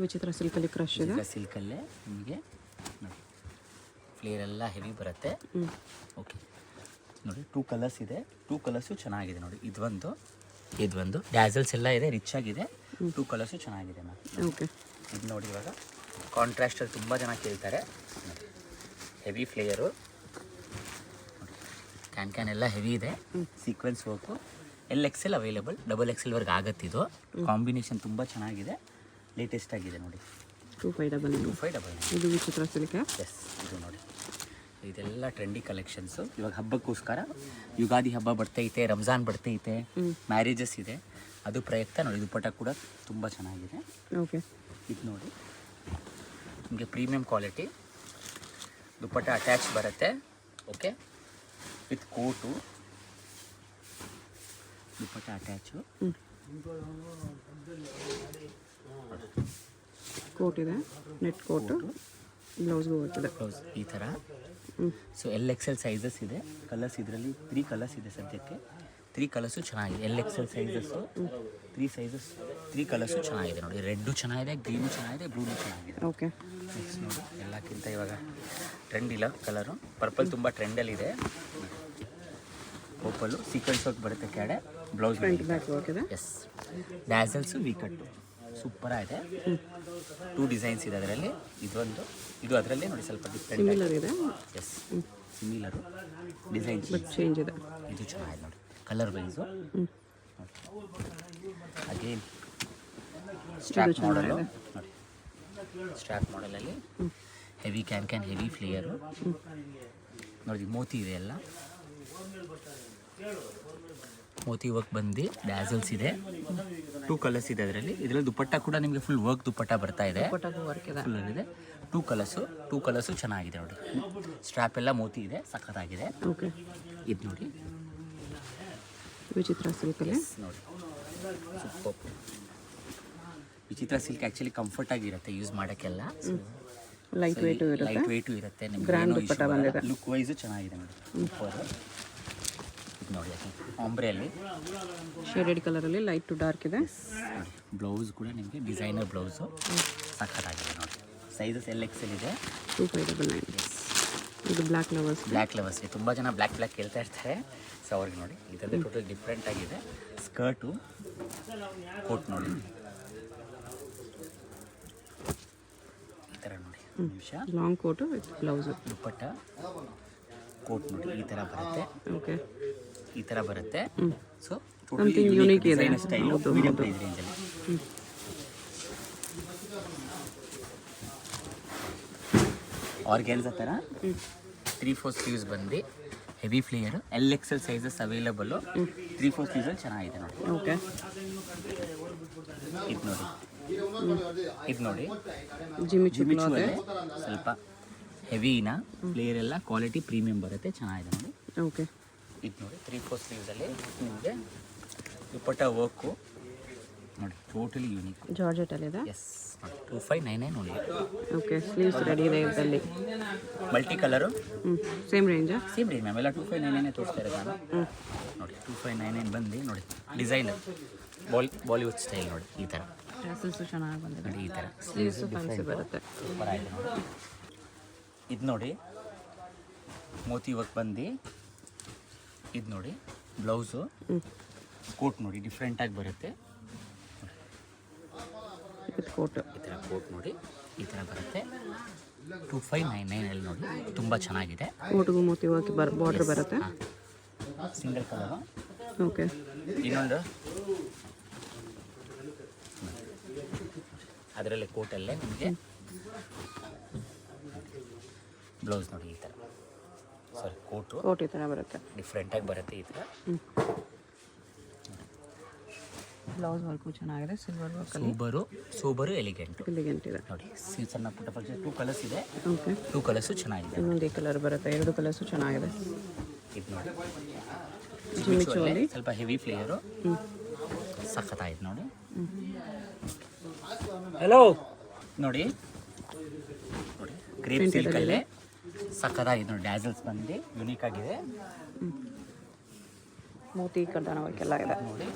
ವಿಚಿತ್ರ ಸಿಲ್ಕಲ್ಲಿ ಕ್ರಶ್ ಇದೆ. ಸಿಲ್ಕಲ್ಲೇ ನಿಮಗೆ ನೋಡಿ ಫ್ಲೇರ್ ಎಲ್ಲ ಹೆವಿ ಬರುತ್ತೆ. ಓಕೆ ನೋಡಿ 2 ಕಲರ್ಸ್ ಇದೆ. 2 ಕಲರ್ಸು ಚೆನ್ನಾಗಿದೆ ನೋಡಿ. ಇದೊಂದು ಡ್ಯಾಸಲ್ಸ್ ಎಲ್ಲ ಇದೆ. ರಿಚ್ ಆಗಿದೆ. 2 ಕಲರ್ಸು ಚೆನ್ನಾಗಿದೆ ಮ್ಯಾಮ್. ಓಕೆ, ಇದು ನೋಡಿ ಇವಾಗ ಕಾಂಟ್ರಾಸ್ಟಲ್ಲಿ ತುಂಬ ಜನ ಕೇಳ್ತಾರೆ. ಹೆವಿ ಫ್ಲೇಯರು ಕ್ಯಾನ್ ಎಲ್ಲ ಹೆವಿ ಇದೆ. Sequence work. LXL available. XXL ಆಗುತ್ತೆ. ಇದು ಕಾಂಬಿನೇಷನ್ ತುಂಬ ಚೆನ್ನಾಗಿದೆ. ಲೇಟೆಸ್ಟ್ ಆಗಿದೆ ನೋಡಿ. 2599 ಇದು ವಿಚಿತ್ರ ಸಿಲ್ಕ್. ಎಸ್, ಇದು ನೋಡಿ ಇದೆಲ್ಲ ಟ್ರೆಂಡಿ ಕಲೆಕ್ಷನ್ಸು. ಇವಾಗ ಹಬ್ಬಕ್ಕೋಸ್ಕರ ಯುಗಾದಿ ಹಬ್ಬ ಬರ್ತೈತೆ, ರಂಜಾನ್ ಬರ್ತೈತೆ, ಮ್ಯಾರೇಜಸ್ ಇದೆ. ಅದು ಪ್ರಯುಕ್ತ ನೋಡಿ ದುಪ್ಪಟ್ಟ ಕೂಡ ತುಂಬ ಚೆನ್ನಾಗಿದೆ. ಓಕೆ, ಇದು ನೋಡಿ ನಿಮಗೆ ಪ್ರೀಮಿಯಂ ಕ್ವಾಲಿಟಿ ದುಪ್ಪಟ್ಟ ಅಟ್ಯಾಚ್ ಬರುತ್ತೆ. Okay, with coat dupatta attach. Coat ಇದೆ. Net coat. ಬ್ಲೌಸ್ಗೂ ಬರ್ತದೆ. ಬ್ಲೌಸ್ ಈ ಥರ. ಸೊ LXL ಸೈಜಸ್ ಇದೆ. ಕಲರ್ಸ್ ಇದರಲ್ಲಿ 3 ಕಲರ್ಸ್ ಇದೆ ಸದ್ಯಕ್ಕೆ. 3 ಕಲರ್ಸು ಚೆನ್ನಾಗಿದೆ. LXL ಸೈಜಸ್ಸು 3 ಕಲರ್ಸು ಚೆನ್ನಾಗಿದೆ ನೋಡಿ. ರೆಡ್ಡು ಚೆನ್ನಾಗಿದೆ, ಗ್ರೀನು ಚೆನ್ನಾಗಿದೆ, ಬ್ಲೂನು ಚೆನ್ನಾಗಿದೆ. ಓಕೆ, ನೆಕ್ಸ್ಟ್ ನೋಡಿ ಎಲ್ಲಕ್ಕಿಂತ ಇವಾಗ ಟ್ರೆಂಡ್ ಇಲ್ಲ ಕಲರು. ಪರ್ಪಲ್ ತುಂಬ ಟ್ರೆಂಡಲ್ಲಿದೆ. ಪರ್ಪಲ್ಲು ಸೀಕ್ವೆನ್ಸ್ ವರ್ಕ್ ಬರುತ್ತೆ. ಕೆಳಗಡೆ ಬ್ಲೌಸ್ ಫ್ರಂಟ್ ಬ್ಯಾಕ್ ವರ್ಕ್ ಇದೆ. ಎಸ್. ಡ್ಯಾಸಲ್ಸು ವಿ ಕಟ್ಟು ಸೂಪರ್ ಆಗಿದೆ. 2 ಡಿಸೈನ್ಸ್ ಇದೆ ಅದರಲ್ಲಿ. ಇದು ಅದರಲ್ಲೇ ನೋಡಿ ಸ್ವಲ್ಪ ಡಿಫ್ರೆಂಟ್ ಸಿಮಿಲರ್ ಇದೆ. ಎಸ್, ಸಿಮಿಲರು ಡಿಸೈನ್ ಬಟ್ ಚೇಂಜ್ ಇದೆ. ಇದು ಚೆನ್ನಾಗಿದೆ ನೋಡಿ ಕಲರ್ ವೈಸು. ಅಗೇನ್ ಸ್ಟ್ರಾಪ್ ಮಾಡಲು ನೋಡಿ strap ಮಾಡಲಲ್ಲಿ heavy can heavy flare ನೋಡಿ. ಮೋತಿ ಇದೆ ಎಲ್ಲ, ಮೋತಿ ವರ್ಕ್ ಬಂದು ಡ್ಯಾಸಲ್ಸ್ ಇದೆ. 2 ಕಲರ್ಸ್ ಇದೆ ಅದರಲ್ಲಿ. ಇದರಲ್ಲಿ ದುಪ್ಪಟ್ಟ ಕೂಡ ನಿಮಗೆ ಫುಲ್ ವರ್ಕ್ ದುಪ್ಪಟ್ಟ ಬರ್ತಾ ಇದೆ. ವರ್ಕ್ ಇದೆ. ಫುಲ್ ಇದೆ. 2 ಕಲರ್ಸು ಚೆನ್ನಾಗಿದೆ ನೋಡಿ. ಸ್ಟ್ರಾಪ್ ಎಲ್ಲ ಮೋತಿ ಇದೆ, ಸಖತ್ತಾಗಿದೆ. ಓಕೆ, ಇದು ನೋಡಿ, ವಿಚಿತ್ರ ಸಿಲ್ಕಲ್ಲಿ ನೋಡಿ ಸೂಪರ್. ವಿಚಿತ್ರ ಸಿಲ್ಕ್ ಆ್ಯಕ್ಚುಲಿ ಕಂಫರ್ಟ್ ಆಗಿರುತ್ತೆ ಯೂಸ್ ಮಾಡೋಕ್ಕೆಲ್ಲ. ಲೈಟ್ ವೇಟು ಇರುತ್ತೆ, ಲೈಟ್ ವೇಟು ಇರುತ್ತೆ. ಗ್ರ್ಯಾಂಡ್ ದುಪ್ಪಟ್ಟ ಬಂದಿದೆ. ಲುಕ್ ವೈಸು ಚೆನ್ನಾಗಿದೆ ನೋಡಿ, ಸೂಪರ್. ಇದು ನೋಡಿ ಆಂಬ್ರೆಯಲ್ಲಿ ಶೇಡೆಡ್ ಕಲರಲ್ಲಿ ಲೈಟ್ ಟು ಡಾರ್ಕ್ ಇದೆ. ನೋಡಿ ಬ್ಲೌಸ್ ಕೂಡ ನಿಮಗೆ ಡಿಸೈನರ್ ಬ್ಲೌಸು ಸಖತ್ತಾಗಿದೆ ನೋಡಿ. ಸೈಜಸ್ XL ಇದೆ. 2599. ಇದು ಬ್ಲ್ಯಾಕ್ ಲವರ್ಸ್ಗೆ ತುಂಬ ಜನ ಬ್ಲ್ಯಾಕ್ ಕೇಳ್ತಾ ಇರ್ತಾರೆ. ಸೊ ಅವ್ರಿಗೆ ನೋಡಿ ಇದರಲ್ಲಿ ಟೋಟಲ್ ಡಿಫ್ರೆಂಟ್ ಆಗಿದೆ. ಸ್ಕರ್ಟು ಕೋಟ್ ನೋಡಿ ಈ ಥರ ನೋಡಿ. ನಿಮಿಷ long coat with blouse. Dupatta coat ನೋಡಿ ಈ ಥರ ಬರುತ್ತೆ. ಓಕೆ, ಈ ಥರ ಬರುತ್ತೆ. ಸೊ ಸಮಥಿಂಗ್ ಯೂನಿಕ್ ಇದೆ. ಸ್ಟೈಲು ಮೀಡಿಯಂ ಪ್ರೈಸ್ ರೇಂಜಲ್ಲಿ. ಆರ್ಗ್ಯಾನ್ಸಾ ಥರ 3/4 ಸ್ಲೀವ್ಸ್ ಬಂದು heavy flare. LXL sizes available. 3/4 ಸ್ಲೀವ್ಸಲ್ಲಿ ಚೆನ್ನಾಗಿದೆ ನೋಡಿ. ಓಕೆ, ಇದು ನೋಡಿ ಜಿಮಿಚು ಸ್ವಲ್ಪ ಹೆವಿನ ಫ್ಲೇಯರ್ ಎಲ್ಲ ಕ್ವಾಲಿಟಿ ಪ್ರೀಮಿಯಂ ಬರುತ್ತೆ, ಚೆನ್ನಾಗಿದೆ ನೋಡಿ. ಓಕೆ, ಇದು ನೋಡಿ 3/4 ಸ್ಲೀವ್ಸಲ್ಲಿ ನಿಮಗೆ ದುಪ್ಪಟ್ಟ ವರ್ಕು ನೋಡಿ, ಟೋಟಲಿ ಯೂನಿಕ್. ಜಾರ್ಜೆಟಲ್ಲಿ ಇದೆ. ಎಸ್, 2599 ನೋಡಿ. ಓಕೆ, ಸ್ಲೀವ್ಸ್ ರೆಡಿ ಇದೆ ಇದರಲ್ಲಿ. ಮಲ್ಟಿ ಕಲರು ಸೇಮ್ ರೇಂಜಾ? Same range ma'am. ಎಲ್ಲ 2599 ತೋರಿಸ್ತಾ ಇರೋದು ನಾನು. ನೋಡಿ 2599 ಬಂದು ನೋಡಿ. ಡಿಸೈನರ್ ಬಾಲಿವುಡ್ ಸ್ಟೈಲ್ ನೋಡಿ ಈ ಥರ. ಟ್ಯಾಸಲ್ಸು ಚೆನ್ನಾಗಿ ಬಂದಿದೆ ನೋಡಿ ಈ ಥರ. ಸ್ಲೀವ್ಸು ಫ್ಯಾನ್ಸಿ ಬರುತ್ತೆ. ಸೂಪರ್ ಆಗಿದೆ ನೋಡಿ. ಇದು ನೋಡಿ ಮೋತಿ ವರ್ಕ್ ಬಂದು. ಇದು ನೋಡಿ ಬ್ಲೌಸು, ಕೋಟ್ ನೋಡಿ ಡಿಫ್ರೆಂಟಾಗಿ ಬರುತ್ತೆ. ಕೋಟ್ ಈ ಥರ ಕೋಟ್ ನೋಡಿ ಈ ಥರ ಬರುತ್ತೆ. 2599 ನೋಡಿ, ತುಂಬ ಚೆನ್ನಾಗಿದೆ. ಕೋಟ್ಗೂ ಮೋತಿ ವರ್ಕ್ ಬಾರ್ಡರ್ ಬರುತ್ತೆ. Single colour. ಓಕೆ, ಇನ್ನೊಂದು ಅದರಲ್ಲಿ ಕೋಟಲ್ಲೇ ನಿಮಗೆ ಬ್ಲೌಸ್ ನೋಡಿ ಈ ಥರ. ಸಾರಿ, ಕೋಟ್ ಈ ಥರ ಬರುತ್ತೆ. ಡಿಫ್ರೆಂಟಾಗಿ ಬರುತ್ತೆ ಈ ಥರ. ಬ್ಲೌಸ್ ವರ್ಕು ಚೆನ್ನಾಗಿದೆ. ಸಿಲ್ವರ್ ವರ್ಕಲ್ಲಿ ಸೂಬರು ಎಲಿಗೆಂಟ್ ಇದೆ ನೋಡಿ. ಸಣ್ಣ ಪುಟ್ಟ ಫಂಕ್ಷನ್ 2 ಕಲರ್ಸ್ ಇದೆ. ಓಕೆ, 2 ಕಲರ್ಸು ಚೆನ್ನಾಗಿದೆ. ಇನ್ನೊಂದು ಈ ಕಲರ್ ಬರುತ್ತೆ. 2 ಕಲರ್ಸು ಚೆನ್ನಾಗಿದೆ. ಇದು ನೋಡಿ ಜಿಮಿಚುವಲ್ಲಿ ಸ್ವಲ್ಪ ಹೆವಿ ಫ್ಲೇಯರು ಸಖತ್ತಾಯ್ತು ನೋಡಿ. ಹಲೋ ನೋಡಿ ನೋಡಿ ಕ್ರೇಪ್ ಸಿಲ್ಕಲ್ಲೇ ಸಖತ್ತಾಗಿದೆ ನೋಡಿ. ಡ್ಯಾಸಲ್ಸ್ ಬಂದು ಯುನೀಕ್ ಆಗಿದೆ. ಮೋತಿ ಕಡ್ಡಾನ ವರ್ಕ್ ಎಲ್ಲ ಇದೆ ನೋಡಿ.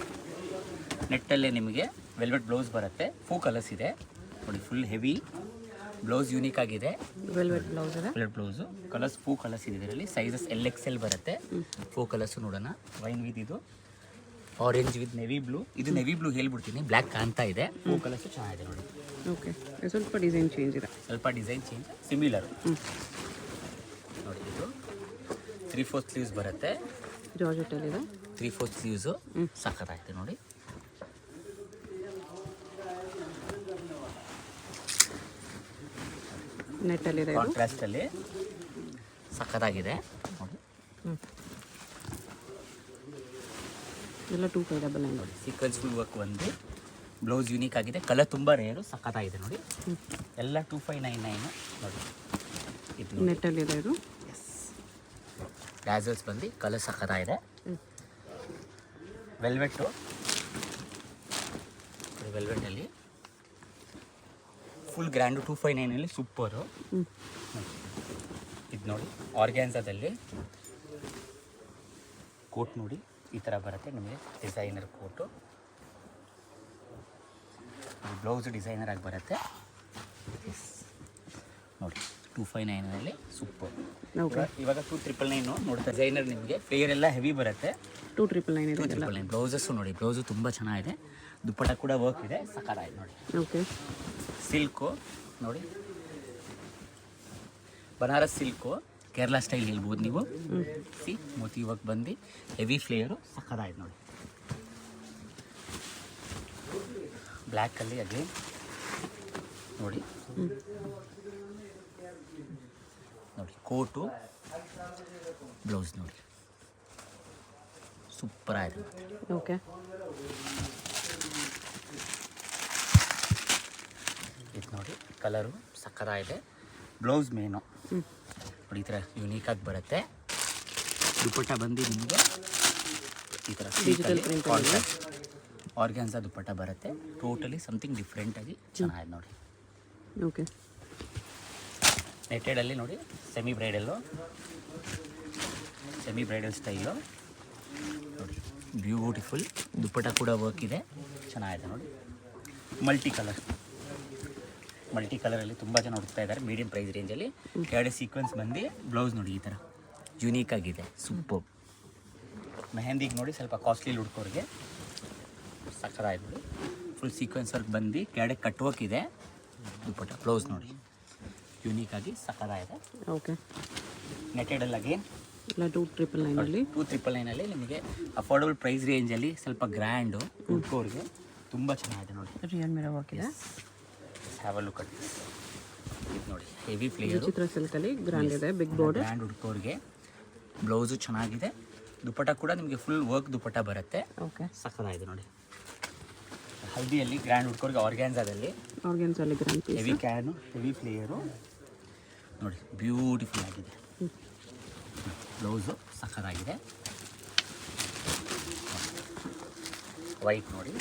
ನೆಟ್ಟಲ್ಲೇ ನಿಮಗೆ ವೆಲ್ವೆಟ್ ಬ್ಲೌಸ್ ಬರುತ್ತೆ. 4 ಕಲರ್ಸ್ ಇದೆ ನೋಡಿ. ಫುಲ್ ಹೆವಿ ಬ್ಲೌಸ್ ಯೂನಿಕ್ ಆಗಿದೆ. ವೆಲ್ವೆಟ್ ಬ್ಲೌಸ್ ಇದೆ. ವೆಲ್ವೆಟ್ ಬ್ಲೌಸು ಕಲರ್ಸ್ 4 ಕಲರ್ಸ್ ಇದೆ ಇದರಲ್ಲಿ. ಸೈಜಸ್ LXL ಬರುತ್ತೆ. 4 ಕಲರ್ಸು ನೋಡೋಣ. ವೈನ್ ವಿತ್ ಇದು ಆರೆಂಜ್ ವಿತ್ ನೆವಿ ಬ್ಲೂ. ಇದು ನೆವಿ ಬ್ಲೂ ಹೇಳ್ಬಿಡ್ತೀನಿ, ಬ್ಲ್ಯಾಕ್ ಕಾಣ್ತಾ ಇದೆ. 4 ಕಲರ್ಸು ಚೆನ್ನಾಗಿದೆ ನೋಡಿ. ಓಕೆ, ಸ್ವಲ್ಪ ಡಿಸೈನ್ ಚೇಂಜ್ ಇದೆ. ಸ್ವಲ್ಪ ಡಿಸೈನ್ ಚೇಂಜ್, ಸಿಮಿಲರ್ ನೋಡಿ. ಇದು 3/4 ಸ್ಲೀವ್ಸ್ ಬರುತ್ತೆ. ಜಾರ್ಜೆಟಲ್ಲಿದೆ. 3/4 ಸ್ಲೀವ್ಸು ಸಖತ್ತಾಯ್ತು ನೋಡಿ. ನೆಟ್ಟಲ್ಲಿದೆ. ಕಾಂಟ್ರಾಸ್ಟಲ್ಲಿ ಸಖತ್ತಾಗಿದೆ ನೋಡಿ. ಎಲ್ಲ 2599 ನೋಡಿ. ಸೀಕ್ವೆನ್ಸ್ ಫುಲ್ ವರ್ಕ್ ಒಂದು ಬ್ಲೌಸ್ ಯೂನಿಕ್ ಆಗಿದೆ. ಕಲರ್ ತುಂಬ ರೇರು, ಸಖತ್ತಾಗಿದೆ ನೋಡಿ. ಎಲ್ಲ 2599 ನೋಡಿ. ಇದು ನೆಟ್ಟಲ್ಲಿದೆ. ಇದು ಎಸ್, ಡ್ಯಾಸಲ್ಸ್ ಬಂದು ಕಲರ್ ಸಖತ್ತಾಗಿದೆ. ವೆಲ್ವೆಟ್ಟು, ವೆಲ್ವೆಟಲ್ಲಿ ಫುಲ್ ಗ್ರ್ಯಾಂಡು 259 ಸೂಪರು. ಇದು ನೋಡಿ ಆರ್ಗ್ಯಾನ್ಸಾದಲ್ಲಿ ಕೋಟ್ ನೋಡಿ ಈ ಥರ ಬರುತ್ತೆ ನಿಮಗೆ. ಡಿಸೈನರ್ ಕೋಟು, ಬ್ಲೌಸು ಡಿಸೈನರ್ ಆಗಿ ಬರುತ್ತೆ ನೋಡಿ. 259 ಸೂಪರ್. ಇವಾಗ 2999 ನೋಡ್ತಾ ಡಿಸೈನರ್ ನಿಮಗೆ. ಫ್ಲೇಯರ್ ಎಲ್ಲ ಹೆವಿ ಬರುತ್ತೆ. 299 ಇದೆ. 299 ಬ್ಲೌಸಸ್ಸು ನೋಡಿ. ಬ್ಲೌಸು ತುಂಬ ಚೆನ್ನಾಗಿದೆ. ದುಪ್ಪಟ್ಟ ಕೂಡ ವರ್ಕ್ ಇದೆ, ಸಖತ್ತಾಗಿದೆ ನೋಡಿ. ಓಕೆ, ಸಿಲ್ಕು ನೋಡಿ, ಬನಾರಸ್ ಸಿಲ್ಕು ಕೇರಳ ಸ್ಟೈಲ್ ಹೇಳ್ಬೋದು ನೀವು. ಮೋತಿ ವರ್ಕ್ ಬಂದು ಹೆವಿ ಫ್ಲೇಯರು ಸಖತ್ತಾಗಿದೆ ನೋಡಿ. ಬ್ಲ್ಯಾಕಲ್ಲಿ ಅಗೇನ್ ನೋಡಿ ನೋಡಿ ಕೋಟು ಬ್ಲೌಸ್ ನೋಡಿ ಸೂಪರ್ ಆಗಿದೆ. ಓಕೆ, ಇದು ನೋಡಿ ಕಲರು ಸಕ್ಕತ್ತಾಗಿದೆ. ಬ್ಲೌಸ್ ಮೇನು ನೋಡಿ ಈ ಥರ ಯುನೀಕಾಗಿ ಬರುತ್ತೆ. ದುಪ್ಪಟ್ಟ ಬಂದು ನಿಮಗೆ ಈ ಥರ ಡಿಜಿಟಲ್ ಪ್ರಿಂಟ್ ಆರ್ಗ್ಯಾನ್ಸಾ ದುಪ್ಪಟ್ಟ ಬರುತ್ತೆ. ಟೋಟಲಿ ಸಮಥಿಂಗ್ ಡಿಫ್ರೆಂಟಾಗಿ ಚೆನ್ನಾಗಿದೆ ನೋಡಿ. ಓಕೆ, ನೆಟ್ಟೆಡಲ್ಲಿ ನೋಡಿ ಸೆಮಿ ಬ್ರೈಡಲ್ ಸ್ಟೈಲು ನೋಡಿ, ಬ್ಯೂಟಿಫುಲ್. ದುಪ್ಪಟ್ಟ ಕೂಡ ವರ್ಕ್ ಇದೆ, ಚೆನ್ನಾಗಿದೆ ನೋಡಿ. ಮಲ್ಟಿ ಕಲರಲ್ಲಿ ತುಂಬ ಜನ ಹುಡುಕ್ತಾ ಇದ್ದಾರೆ ಮೀಡಿಯಂ ಪ್ರೈಸ್ ರೇಂಜಲ್ಲಿ. ಎರಡು ಸೀಕ್ವೆನ್ಸ್ ಬಂದು ಬ್ಲೌಸ್ ನೋಡಿ ಈ ಥರ ಯುನೀಕ್ ಆಗಿದೆ, ಸೂಪರ್. ಮೆಹಂದಿಗೆ ನೋಡಿ ಸ್ವಲ್ಪ ಕಾಸ್ಟ್ಲಿ ಹುಡ್ಕೋರಿಗೆ ಸಕ್ಕತ್ತಾಗಿದೆ ನೋಡಿ. ಫುಲ್ ಸೀಕ್ವೆನ್ಸ್ ವರ್ಕ್ ಬಂದು ಕೆಳಗೆ ಕಟ್ ವರ್ಕ್ ಇದೆ. ದುಪ್ಪಟ್ಟ ಬ್ಲೌಸ್ ನೋಡಿ ಯುನೀಕಾಗಿ ಸಕ್ಕತ್ತಾಗಿದೆ. ಓಕೆ, ನೆಟ್ಟೆಡಲ್ ಅಗೇನ್ ಇಲ್ಲ 299 299 ನಿಮಗೆ ಅಫೋರ್ಡಬಲ್ ಪ್ರೈಸ್ ರೇಂಜಲ್ಲಿ ಸ್ವಲ್ಪ ಗ್ರ್ಯಾಂಡು ಹುಡ್ಕೋರಿಗೆ ತುಂಬ ಚೆನ್ನಾಗಿದೆ ನೋಡಿ. ರಿಯಲ್ ಮಿರರ್ ವರ್ಕ್ ಇದೆ. Have a look at this. ಇದು ನೋಡಿ ಹೆವಿ ಫ್ಲೇಯರ್ ಚಿತ್ರ ಸಿಲ್ಕಲ್ಲಿ ಗ್ರ್ಯಾಂಡ್ ಇದೆ, ಬಿಗ್ ಬೋರ್ಡ್. ಗ್ರ್ಯಾಂಡ್ ಹುಡ್ಕೋರಿಗೆ ಬ್ಲೌಸು ಚೆನ್ನಾಗಿದೆ. ದುಪ್ಪಟ್ಟ ಕೂಡ ನಿಮಗೆ ಫುಲ್ ವರ್ಕ್ ದುಪ್ಪಟ್ಟ ಬರುತ್ತೆ. ಓಕೆ, ಸಕ್ಕತ್ತಾಗಿದೆ ನೋಡಿ. ಹಲ್ದಿಯಲ್ಲಿ ಗ್ರ್ಯಾಂಡ್ ಹುಡ್ಕೋರಿಗೆ ಆರ್ಗ್ಯಾನ್ಸಾದಲ್ಲಿ grand piece. Heavy can heavy flare ನೋಡಿ ಬ್ಯೂಟಿಫುಲ್ ಆಗಿದೆ. ಬ್ಲೌಸು ಸಕ್ಕತ್ತಾಗಿದೆ. ವೈಟ್ ನೋಡಿ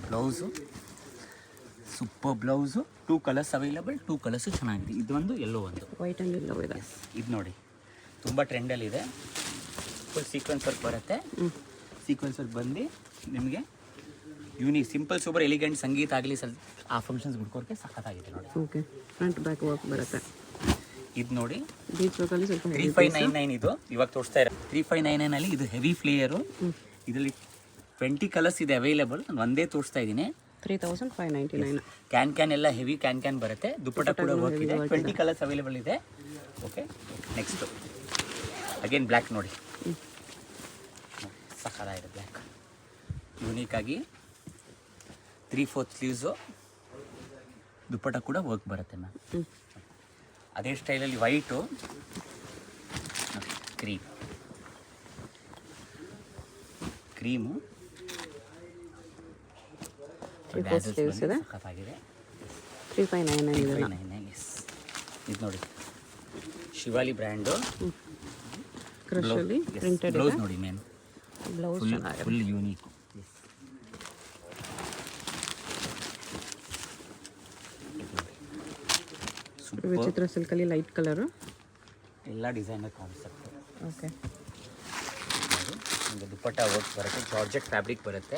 blouse super blouse. 2 colours available, 2 colours ಚೆನ್ನಾಗಿದೆ. ಇದು ಒಂದು ಎಲ್ಲೋ ಒಂದು ವೈಟ್ ಆ್ಯಂಡ್ ಎಲ್ಲೋ ಇದೆ. ಇದು ನೋಡಿ ತುಂಬ ಟ್ರೆಂಡಲ್ಲಿದೆ. ಫುಲ್ ಸೀಕ್ವೆನ್ಸ್ ವರ್ಕ್ ಬರುತ್ತೆ. ಸೀಕ್ವೆನ್ಸ್ ವರ್ಕ್ ಬಂದು ನಿಮಗೆ ಸಿಂಪಲ್ ಸೂಪರ್ ಎಲಿಗೆಂಟ್ ಸಂಗೀತ ಆಗಲಿ ಆ ಫಂಕ್ಷನ್ಸ್ ಹುಡ್ಕೋರಿಗೆ ಸಖತ್ತಾಗಿದೆ ನೋಡಿ. ಓಕೆ, ಫ್ರಂಟ್ ಬ್ಯಾಕ್ ವರ್ಕ್ ಬರುತ್ತೆ. ಇದು ನೋಡಿ ಬೀಚ್ ವರ್ಕಲ್ಲಿ ಸ್ವಲ್ಪ 3599 ಇದು ಇವಾಗ ತೋರಿಸ್ತಾ ಇರೋ 3599 ಇದು ಹೆವಿ ಫ್ಲೇಯರು. ಇದರಲ್ಲಿ 20 ಕಲರ್ಸ್ ಇದೆ ಅವೈಲೇಬಲ್. ನಾನು ಒಂದೇ ತೋರಿಸ್ತಾ ಇದ್ದೀನಿ. 3599. ಕ್ಯಾನ್ ಎಲ್ಲ ಹೆವಿ ಕ್ಯಾನ್ ಬರುತ್ತೆ. ದುಪ್ಪಟ್ಟ ಕೂಡ ವರ್ಕ್ ಇದೆ. 20 ಕಲರ್ಸ್ ಅವೈಲೇಬಲ್ ಇದೆ. ಓಕೆ, ನೆಕ್ಸ್ಟು ಅಗೇನ್ ಬ್ಲ್ಯಾಕ್ ನೋಡಿ ಸಕ್ಕತ್ತಾಗಿದೆ. Black ಯೂನಿಕಾಗಿ 3/4 sleeves. ದುಪ್ಪಟ್ಟ ಕೂಡ ವರ್ಕ್ ಬರುತ್ತೆ ಮ್ಯಾಮ್. ಅದೇ ಸ್ಟೈಲಲ್ಲಿ ವೈಟು ಕ್ರೀಮು ಸಖತ್ತಾಗಿದೆ. 3599 ಇದು ನೋಡಿ ಶಿವಾಲಿ ಬ್ರ್ಯಾಂಡು. ಕ್ರಶಲ್ಲಿ ಪ್ರಿಂಟೆಡ್ ಬ್ಲೌಸ್ ನೋಡಿ ಮೇನ್ ಬ್ಲೌಸ್ ಫುಲ್ ಯೂನಿಕ್. ವಿಚಿತ್ರ ಸಿಲ್ಕಲ್ಲಿ ಲೈಟ್ ಕಲರು ಎಲ್ಲ ಡಿಸೈನರ್ ಕಾನ್ಸೆಪ್ಟ್. ಓಕೆ, ನಿಮಗೆ ದುಪ್ಪಟ್ಟ ವರ್ಕ್ ಬರುತ್ತೆ. ಜಾರ್ಜೆಟ್ ಫ್ಯಾಬ್ರಿಕ್ ಬರುತ್ತೆ.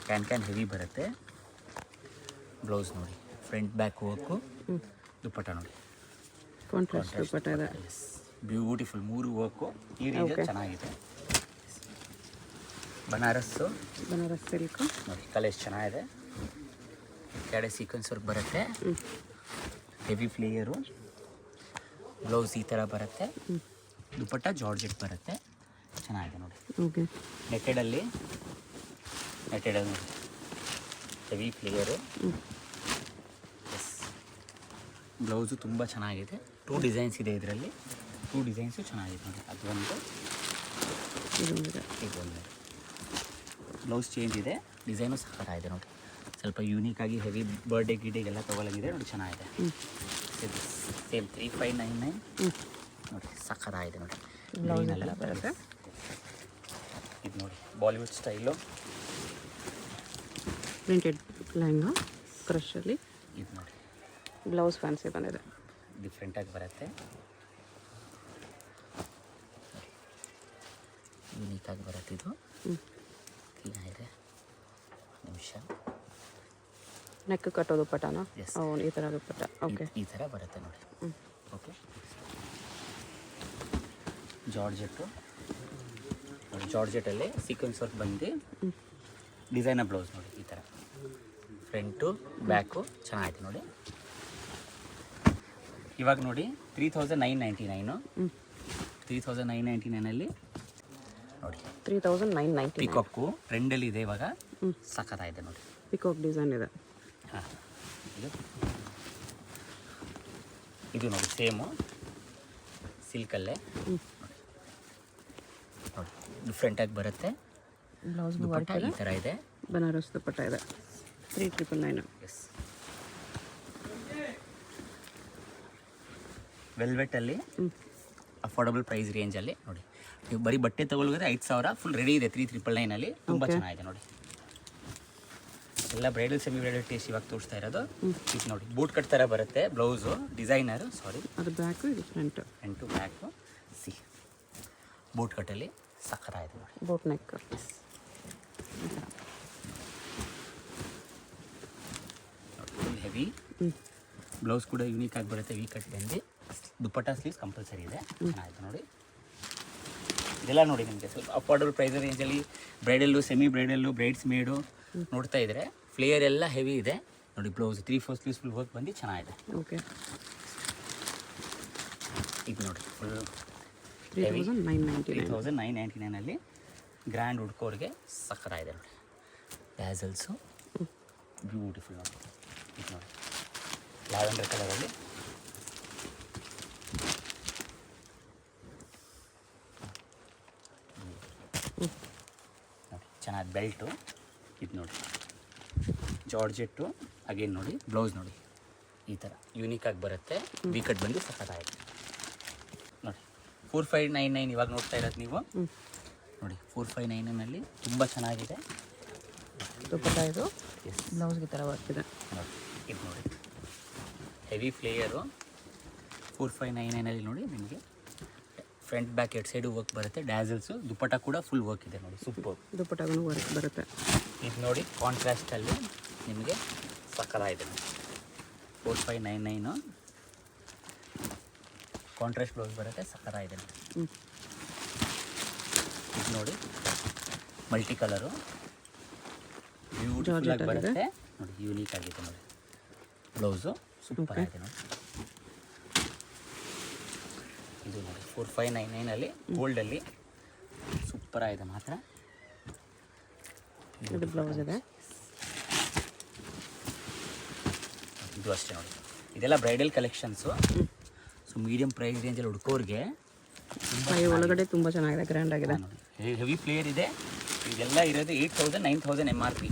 ಕ್ಯಾನ್ ಹೆವಿ ಬರುತ್ತೆ. ಬ್ಲೌಸ್ ನೋಡಿ ಫ್ರಂಟ್ ಬ್ಯಾಕ್ ವರ್ಕು. ದುಪ್ಪಟ್ಟ ನೋಡಿ ಕಾಂಟ್ರಾಸ್ಟ್ ದುಪ್ಪಟ್ಟ ಇದೆ. ಬ್ಯೂಟಿಫುಲ್ 3 ವರ್ಕು ಈ ರೀತಿ ಚೆನ್ನಾಗಿದೆ. ಬನಾರಸ್ ಸಿಲ್ಕು ನೋಡಿ ಕಲರ್ ಚೆನ್ನಾಗಿದೆ. ಕೆಳಗೆ ಸೀಕ್ವೆನ್ಸ್ ವರ್ಕ್ ಬರುತ್ತೆ. ಹೆವಿ ಫ್ಲೇಯರು. ಬ್ಲೌಸ್ ಈ ಥರ ಬರುತ್ತೆ. ದುಪ್ಪಟ್ಟ ಜಾರ್ಜೆಟ್ ಬರುತ್ತೆ. ಚೆನ್ನಾಗಿದೆ ನೋಡಿ. ಓಕೆ, ನೆಟ್ಟೆಡಲ್ಲಿ ನೋಡಿ ಹೆವಿ ಫ್ಲೇಯರು. ಬ್ಲೌಸು ತುಂಬ ಚೆನ್ನಾಗಿದೆ. 2 ಡಿಸೈನ್ಸ್ ಇದೆ ಇದರಲ್ಲಿ. 2 ಡಿಸೈನ್ಸು ಚೆನ್ನಾಗಿದೆ ನೋಡಿ. ಅದೊಂದು ಇದೊಂದು ಬ್ಲೌಸ್ ಚೇಂಜ್ ಇದೆ. ಡಿಸೈನು ಸಕ್ಕತ್ತಾಗಿದೆ ನೋಡಿ. ಸ್ವಲ್ಪ ಯೂನಿಕಾಗಿ ಹೆವಿ ಬರ್ಡೇ ಗಿಡೆಗೆಲ್ಲ ತೊಗೊಳಂಗಿದೆ ನೋಡಿ. ಚೆನ್ನಾಗಿದೆ. ಸೇಮ್ 3599 ನೋಡಿ. ಸಕ್ಕತ್ತಾಗಿದೆ ನೋಡಿ. ಬ್ಲೌಸ್ ಎಲ್ಲ ಬರುತ್ತೆ. ಇದು ನೋಡಿ ಬಾಲಿವುಡ್ ಸ್ಟೈಲು ಪ್ರಿಂಟೆಡ್ ಲೆಹಂಗಾ ಕ್ರಶಲ್ಲಿ. ಇದು ನೋಡಿ ಬ್ಲೌಸ್ ಫ್ಯಾನ್ಸಿ ಬಂದಿದೆ. ಡಿಫ್ರೆಂಟಾಗಿ ಬರುತ್ತೆ. ಯೂನಿಕಾಗಿ ಬರುತ್ತೆ. ಇದು ಕ್ಲೀನಾಗಿದೆ. ನಿಮಿಷ ನೆಕ್ ಕಟ್ಟೋ ದುಪ್ಪಟ್ಟನ ಈ ಥರ ದುಪ್ಪಟ್ಟ. ಓಕೆ, ಈ ಥರ ಬರುತ್ತೆ ನೋಡಿ. ಓಕೆ, ಜಾರ್ಜೆಟಲ್ಲಿ ಸೀಕ್ವೆನ್ಸ್ ವರ್ಕ್ ಬಂದು ಡಿಸೈನರ್ ಬ್ಲೌಸ್ ನೋಡಿ ಈ ಥರ ಫ್ರಂಟು ಬ್ಯಾಕು ಚೆನ್ನಾಗಿದೆ ನೋಡಿ. ಇವಾಗ ನೋಡಿ 3999. 3999 ನೋಡಿ 3999 ಪಿಕಾಕು ಟ್ರೆಂಡಲ್ಲಿ ಇದೆ ಇವಾಗ. ಸಖತ್ತಾಗಿದೆ ನೋಡಿ. ಪಿಕಾಕ್ ಡಿಸೈನ್ ಇದೆ. ಹಾಂ, ಇದು ನೋಡಿ ಸೇಮು ಸಿಲ್ಕಲ್ಲೇ ನೋಡಿ ಡಿಫ್ರೆಂಟಾಗಿ ಬರುತ್ತೆ. ಬ್ಲೌಸ್ ದುಪ್ಪಟ್ಟ ಈ ಥರ ಇದೆ, ಬನಾರಸ್ ದುಪ್ಪಟ್ಟ ಇದೆ. 3999. ಎಸ್. ವೆಲ್ವೆಟಲ್ಲಿ ಅಫೋರ್ಡಬಲ್ ಪ್ರೈಸ್ ರೇಂಜಲ್ಲಿ ನೋಡಿ. ನೀವು ಬರೀ ಬಟ್ಟೆ ತೊಗೊಳ್ಳಿದ್ರೆ 5000 ಫುಲ್ ರೆಡಿ ಇದೆ 3999ಅಲ್ಲಿ. ತುಂಬ ಚೆನ್ನಾಗಿದೆ ನೋಡಿ. ಎಲ್ಲ ಬ್ರೈಡಲ್ ಸೆಮಿ ಬ್ರೈಡಲ್ ಟೇಸ್ಟ್ ಇವಾಗ ತೋರಿಸ್ತಾ ಇರೋದು. ಇದು ನೋಡಿ ಬೂಟ್ ಕಟ್ ಥರ ಬರುತ್ತೆ ಬ್ಲೌಸು, ಡಿಸೈನರು ಸಾರಿ. ಅದು ಬ್ಯಾಕು, ಇದು ಫ್ರಂಟು. ಫ್ರಂಟು ಬ್ಯಾಕು ಸಿ ಬೂಟ್ ಕಟ್ಟಲ್ಲಿ ಸಕ್ಕತ್ತಾಗಿದೆ ನೋಡಿ. Boat neck. Full heavy blouse ಕೂಡ ಯೂನಿಕ್ ಆಗಿ ಬರುತ್ತೆ. ವಿ ಕಟ್ ಬಂದು ದುಪ್ಪಟ್ಟ ಸ್ಲೀವ್ಸ್ ಕಂಪಲ್ಸರಿ ಇದೆ. ಚೆನ್ನಾಗಿದೆ ನೋಡಿ. ಇದೆಲ್ಲ ನೋಡಿ ನಿಮಗೆ ಸ್ವಲ್ಪ ಅಫೋರ್ಡಬಲ್ ಪ್ರೈಸ್ ರೇಂಜಲ್ಲಿ ಬ್ರೈಡಲ್ಲು, ಸೆಮಿ ಬ್ರೈಡಲ್ಲು, ಬ್ರೈಡ್ಸ್ ಮೇಡು ನೋಡ್ತಾ ಇದ್ರೆ ಫ್ಲೇಯರ್ ಎಲ್ಲ ಹೆವಿ ಇದೆ ನೋಡಿ. ಬ್ಲೌಸ್ 3/4 ಸ್ಲೀವ್ಸ್ ಫುಲ್ ವರ್ಕ್ ಬಂದು ಚೆನ್ನಾಗಿದೆ. ಓಕೆ. ಇದು ನೋಡಿ ಫುಲ್ 3999. 3999ಅಲ್ಲಿ ಗ್ರ್ಯಾಂಡ್ ಹುಡ್ಕೋರಿಗೆ ಸಕ್ಕತ್ತಾಗಿದೆ ನೋಡಿ. ಟ್ಯಾಸಲ್ಸು ಬ್ಯೂಟಿಫುಲ್ ನೋಡಿ. ಇದು ನೋಡಿ ಲ್ಯಾವೆಂಡರ್ ಕಲರಲ್ಲಿ ನೋಡಿ ಚೆನ್ನಾಗಿ ಬೆಲ್ಟು. ಇದು ನೋಡಿ ಜಾರ್ಜೆಟ್ಟು ಅಗೇನ್ ನೋಡಿ. ಬ್ಲೌಸ್ ನೋಡಿ ಈ ಥರ ಯೂನಿಕಾಗಿ ಬರುತ್ತೆ. ವಿ ಕಟ್ ಬಂದು ಸಕ್ಕತ್ತಾಗಿದೆ ನೋಡಿ. 4599 ಇವಾಗ ನೋಡ್ತಾ ಇರೋದು ನೀವು ನೋಡಿ. 4599ಅಲ್ಲಿ ತುಂಬ ಚೆನ್ನಾಗಿದೆ. ದುಪ್ಪಟ್ಟ ಇದು. ಎಸ್. ಬ್ಲೌಸ್ಗೆ ಥರ ಬರ್ತಿದೆ ನೋಡಿ. ಇದು ನೋಡಿ ಹೆವಿ ಫ್ಲೇಯರು 4599ಅಲ್ಲಿ ನೋಡಿ. ನಿಮಗೆ ಫ್ರಂಟ್ ಬ್ಯಾಕ್ 2 ಸೈಡು ವರ್ಕ್ ಬರುತ್ತೆ. ಡ್ಯಾಸಲ್ಸು ದುಪ್ಪಟ್ಟ ಕೂಡ ಫುಲ್ ವರ್ಕ್ ಇದೆ ನೋಡಿ. ಸೂಪರ್. ದುಪ್ಪಟ್ಟಗೂ ವರ್ಕ್ ಬರುತ್ತೆ. ಇದು ನೋಡಿ ಕಾಂಟ್ರಾಸ್ಟಲ್ಲಿ ನಿಮಗೆ ಸಕ್ಕತ್ತಾಗಿದೆ ನೋಡಿ. 4599 ಕಾಂಟ್ರಾಸ್ಟ್ ಬ್ಲೌಸ್ ಬರುತ್ತೆ. ಸಕ್ಕತ್ತಾಗಿದೆ ನೋಡಿ. ಇದು ನೋಡಿ ಮಲ್ಟಿ ಕಲರು ಬ್ಯೂಟಿಫುಲ್ ಆಗಿ ಬರುತ್ತೆ ನೋಡಿ. ಯೂನಿಕ್ ಆಗಿದೆ ನೋಡಿ. ಬ್ಲೌಸು ಸೂಪರ್ ಆಗಿದೆ ನೋಡಿ. ಇದು ನೋಡಿ 4599ಅಲ್ಲಿ ಗೋಲ್ಡಲ್ಲಿ ಸೂಪರ್ ಆಗಿದೆ ಮಾತ್ರ. ಇದು ಬ್ಲೌಸ್ ಇದೆ. ಇದು ಅಷ್ಟೇ ನೋಡಿ. ಇದೆಲ್ಲ bridal collections. So medium price ರೇಂಜಲ್ಲಿ ಹುಡ್ಕೋರಿಗೆ ಒಳಗಡೆ ತುಂಬ ಚೆನ್ನಾಗಿದೆ, ಗ್ರ್ಯಾಂಡ್ ಆಗಿದೆ ನೋಡಿ. ಹೆವಿ ಪ್ಲೇಯರ್ ಇದೆ. ಇದೆಲ್ಲ ಇರೋದು 8000 9000 MRP.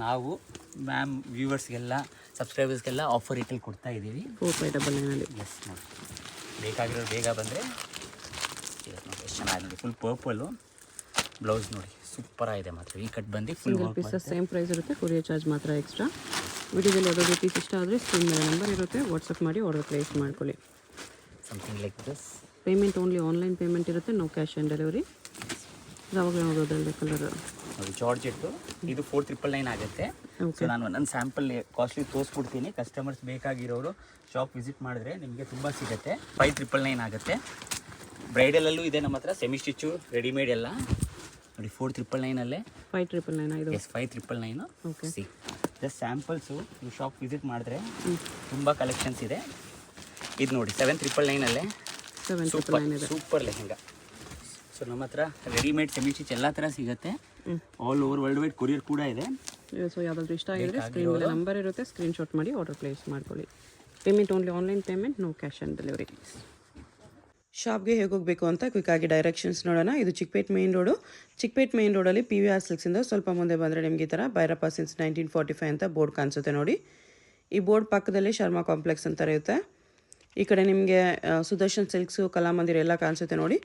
ನಾವು ಮ್ಯಾಮ್ ವ್ಯೂವರ್ಸ್ಗೆಲ್ಲ ಸಬ್ಸ್ಕ್ರೈಬರ್ಸ್ಗೆಲ್ಲ ಆಫರ್ ರೇಟಲ್ಲಿ ಕೊಡ್ತಾ ಇದ್ದೀವಿ. 4599ಅಲ್ಲಿ. ಎಸ್ ನೋಡಿ. ಬೇಕಾಗಿರೋರು ಬೇಗ ಬಂದರೆ ನೋಡಿ ಎಷ್ಟು ಚೆನ್ನಾಗಿದೆ ನೋಡಿ. ಫುಲ್ ಪರ್ಪಲ್ಲು ಬ್ಲೌಸ್ ನೋಡಿ ಸೂಪರ್ ಆಗಿದೆ ಮಾತ್ರ. ಈ ಕಟ್ ಬಂದು full single pieces same price ಇರುತ್ತೆ. ಕೊರಿಯರ್ ಚಾರ್ಜ್ ಮಾತ್ರ ಎಕ್ಸ್ಟ್ರಾ. ವಿಡಿಯೋದಲ್ಲಿ ಯಾವುದೋ ಪೀಸ್ ಇಷ್ಟ ಆದರೆ ಸ್ಕ್ರೀನ್ ಮೇಲೆ ನಂಬರ್ ಇರುತ್ತೆ, ವಾಟ್ಸಪ್ ಮಾಡಿ ಆರ್ಡರ್ ಪ್ಲೇಸ್ ಮಾಡ್ಕೊಳ್ಳಿ. Something like this. Payment only online payment ಇರುತ್ತೆ, ನೋ ಕ್ಯಾಶ್ ಆನ್ ಡೆಲಿವರಿ. ಯಾವಾಗಲೂ ನೋಡೋದಲ್ಲದೆ ಕಲರ್ ನೋಡಿ ಜಾರ್ಜೆಟ್ಟು. ಇದು 4999 ಆಗುತ್ತೆ. ಸೊ ನಾನು ನನ್ನ ಸ್ಯಾಂಪಲ್ ಕಾಸ್ಟ್ಲಿ ತೋರಿಸ್ಬಿಡ್ತೀನಿ. ಕಸ್ಟಮರ್ಸ್ ಬೇಕಾಗಿರೋರು ಶಾಪ್ ವಿಸಿಟ್ ಮಾಡಿದ್ರೆ ನಿಮಗೆ ತುಂಬ ಸಿಗುತ್ತೆ. 5999 ಆಗುತ್ತೆ. ಬ್ರೈಡಲಲ್ಲೂ ಇದೆ ನಮ್ಮ ಹತ್ರ, ಸೆಮಿ ಸ್ಟಿಚ್ಚು ರೆಡಿಮೇಡ್ ಎಲ್ಲ ನೋಡಿ. 4999ಅಲ್ಲೇ 5999 ಇದು. Yes 5999. Okay. See just samples ನೀವು ಶಾಪ್ ವಿಸಿಟ್ ಮಾಡಿದ್ರೆ ತುಂಬ ಕಲೆಕ್ಷನ್ಸ್ ಇದೆ. ಇದು ನೋಡಿ 7999ಅಲ್ಲೇ 799 ಇದೆ. ಸೂಪರ್ ಲೆಹೆಂಗಾ. ಸೊ ನಮ್ಮ ಹತ್ರ ರೆಡಿಮೇಡ್ ಸೆಮಿ ಸ್ಟಿಚ್ ಎಲ್ಲ ಥರ ಸಿಗುತ್ತೆ. All over world wide courier ಕೂಡ ಇದೆ. ಸೊ ಯಾವುದಾದ್ರೂ ಇಷ್ಟ ಆಗಿದ್ರೆ ಸ್ಕ್ರೀನ್ ಮೇಲೆ ನಂಬರ್ ಇರುತ್ತೆ, ಸ್ಕ್ರೀನ್ಶಾಟ್ ಮಾಡಿ ಆರ್ಡರ್ ಪ್ಲೇಸ್ ಮಾಡ್ಕೊಳ್ಳಿ. Payment only online payment, no cash on delivery. ಶಾಪ್ಗೆ ಹೇಗೆ ಹೋಗಬೇಕು ಅಂತ ಕ್ವಿಕ್ಕಾಗಿ ಡೈರೆಕ್ಷನ್ಸ್ ನೋಡೋಣ. ಇದು Chickpet main road. Chickpet main ರೋಡಲ್ಲಿ PVR ಸಿಲ್ಕ್ಸಿಂದ ಸ್ವಲ್ಪ ಮುಂದೆ ಬಂದರೆ ನಿಮಗೆ ಈ ಥರ ಭೈರಪ್ಪ ಸಿನ್ಸ್ 1945 ಅಂತ ಬೋರ್ಡ್ ಕಾಣಿಸುತ್ತೆ ನೋಡಿ. ಈ ಬೋರ್ಡ್ ಪಕ್ಕದಲ್ಲಿ ಶರ್ಮಾ ಕಾಂಪ್ಲೆಕ್ಸ್ ಅಂತ ಇರುತ್ತೆ. ಈ ಕಡೆ ನಿಮಗೆ ಸುದರ್ಶನ್ ಸಿಲ್ಕ್ಸು, ಕಲಾಮಂದಿರ ಎಲ್ಲ ಕಾಣಿಸುತ್ತೆ ನೋಡಿ.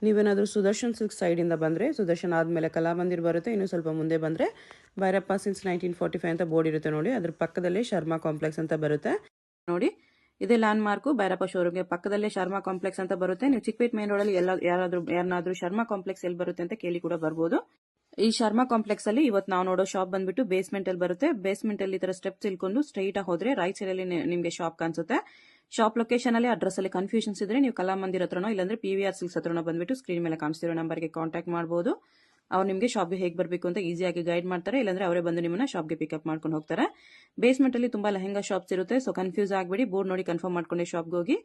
ನೀವೇನಾದರೂ ಸುದರ್ಶನ್ ಸಿಲ್ಕ್ ಸೈಡಿಂದ ಬಂದರೆ ಸುದರ್ಶನ್ ಆದಮೇಲೆ ಕಲಾಮಂದಿರ್ ಬರುತ್ತೆ. ಇನ್ನು ಸ್ವಲ್ಪ ಮುಂದೆ ಬಂದರೆ ಭೈರಪ್ಪ ಸಿನ್ಸ್ 1945 ಅಂತ ಬೋರ್ಡ್ ಇರುತ್ತೆ ನೋಡಿ. ಅದ್ರ ಪಕ್ಕದಲ್ಲಿ ಶರ್ಮಾ ಕಾಂಪ್ಲೆಕ್ಸ್ ಅಂತ ಬರುತ್ತೆ ನೋಡಿ. ಇದೇ ಲ್ಯಾಂಡ್ ಮಾರ್ಕು ಭೈರಪ್ಪ ಶೋರೂಮ್ಗೆ ಪಕ್ಕದಲ್ಲೇ ಶರ್ಮಾ ಕಾಂಪ್ಲೆಕ್ಸ್ ಅಂತ ಬರುತ್ತೆ. ನೀವು ಚಿಕ್ಕಪೇಟ್ ಮೇನ್ ರೋಡಲ್ಲಿ ಯಾರನ್ನಾದ್ರೂ ಶರ್ಮಾ ಕಾಂಪ್ಲೆಕ್ಸ್ ಎಲ್ಲಿ ಬರುತ್ತೆ ಅಂತ ಕೇಳಿ ಕೂಡ ಬರ್ಬೋದು. ಈ ಶರ್ಮಾ ಕಾಂಪ್ಲೆಕ್ಸ್ ಅಲ್ಲಿ ಇವತ್ತು ನಾವು ನೋಡೋ ಶಾಪ್ ಬಂದ್ಬಿಟ್ಟು ಬೇಸ್ಮೆಂಟ್ ಅಲ್ಲಿ ಬರುತ್ತೆ. ಬೇಸ್ಮೆಂಟ್ ಅಲ್ಲಿ ಈ ತರ ಸ್ಟೆಪ್ಸ್ ಇಳ್ಕೊಂಡು ಸ್ಟ್ರೈಟ್ ಆಗಿ ಹೋದ್ರೆ ರೈಟ್ ಸೈಡ್ ಅಲ್ಲಿ ನಿಮಗೆ ಶಾಪ್ ಕಾಣಿಸುತ್ತೆ. ಶಾಪ್ ಲೊಕೇಶನ್ ಅಲ್ಲಿ ಅಡ್ರೆಸ್ ಅಲ್ಲಿ ಕನ್ಫ್ಯೂಷನ್ಸ್ ಇದ್ರೆ ನೀವು ಕಲಾಮಂದಿರ್ ಹತ್ರನೋ ಇಲ್ಲಾಂದ್ರೆ PVR ಸಿಲ್ಕ್ಸ್ ಹತ್ರನೋ ಬಂದ್ಬಿಟ್ಟು ಸ್ಕ್ರೀನ್ ಮೇಲೆ ಕಾಣಿಸ್ತಿರೋ ನಂಬರ್ಗೆ ಕಾಂಟ್ಯಾಕ್ಟ್ ಮಾಡಬಹುದು. ಅವ್ರು ನಿಮಗೆ ಶಾಪ್ಗೆ ಹೇಗೆ ಬರಬೇಕು ಅಂತ ಈಸಿಯಾಗಿ ಗೈಡ್ ಮಾಡ್ತಾರೆ. ಇಲ್ಲಾಂದ್ರೆ ಅವರೇ ಬಂದು ನಿಮ್ಮನ್ನ ಶಾಪ್ಗೆ ಪಿಕಪ್ ಮಾಡ್ಕೊಂಡು ಹೋಗ್ತಾರೆ. ಬೇಸ್ಮೆಂಟ್ ಅಲ್ಲಿ ತುಂಬಾ ಲೆಹಂಗಾ ಶಾಪ್ಸ್ ಇರುತ್ತೆ. ಸೊ ಕನ್ಫ್ಯೂಸ್ ಆಗಬೇಡಿ. ಬೋರ್ಡ್ ನೋಡಿ ಕನ್ಫರ್ಮ್ ಮಾಡ್ಕೊಂಡೆ ಶಾಪ್ಗೆ ಹೋಗಿ.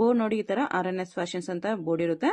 ಬೋರ್ಡ್ ನೋಡಿ ಈ ತರ RNS ಫ್ಯಾಷನ್ಸ್ ಅಂತ ಬೋರ್ಡ್ ಇರುತ್ತೆ.